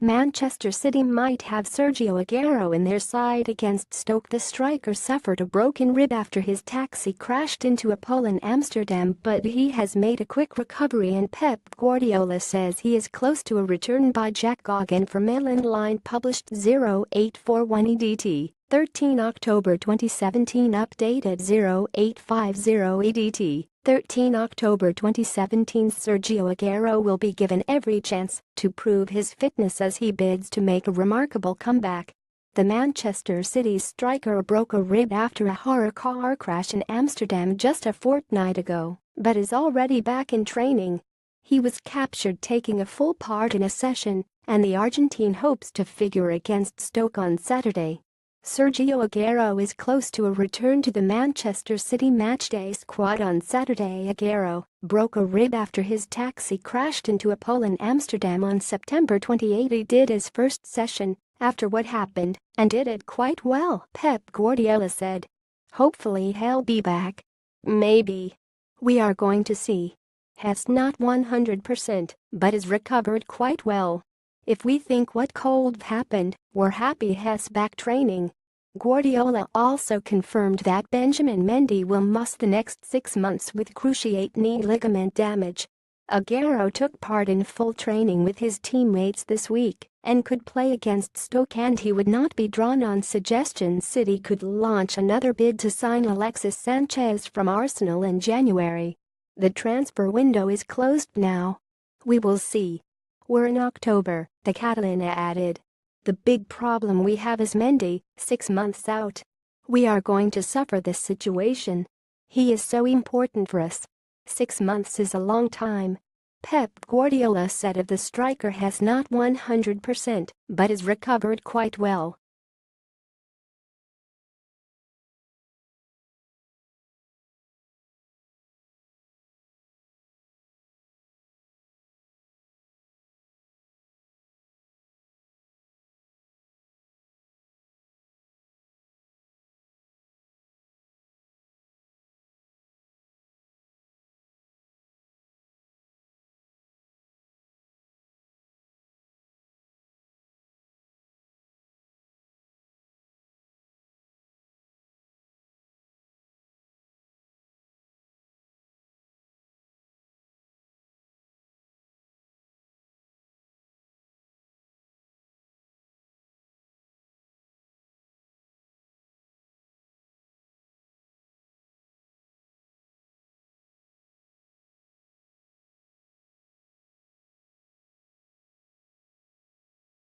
Manchester City might have Sergio Aguero in their side against Stoke. The striker suffered a broken rib after his taxi crashed into a pole in Amsterdam, but he has made a quick recovery and Pep Guardiola says he is close to a return. By Jack Gaughan for MailOnline Published 0841 EDT, 13 October 2017. Updated 0850 EDT, 13 October 2017. Sergio Aguero will be given every chance to prove his fitness as he bids to make a remarkable comeback. The Manchester City striker broke a rib after a horror car crash in Amsterdam just a fortnight ago, but is already back in training. He was captured taking a full part in a session, and the Argentine hopes to figure against Stoke on Saturday. Sergio Aguero is close to a return to the Manchester City matchday squad on Saturday. Aguero broke a rib after his taxi crashed into a pole in Amsterdam on September 28. He did his first session after what happened and did it quite well, Pep Guardiola said. Hopefully he'll be back. Maybe. We are going to see. He's not 100%, but is recovered quite well. If we think what could happened, we're happy he's back training. Guardiola also confirmed that Benjamin Mendy will miss the next 6 months with cruciate knee ligament damage. Aguero took part in full training with his teammates this week and could play against Stoke, and he would not be drawn on suggestion City could launch another bid to sign Alexis Sanchez from Arsenal in January. The transfer window is closed now. We will see. We're in October, the Catalan added. The big problem we have is Mendy, 6 months out. We are going to suffer this situation. He is so important for us. 6 months is a long time. Pep Guardiola said of the striker has not 100%, but is recovered quite well.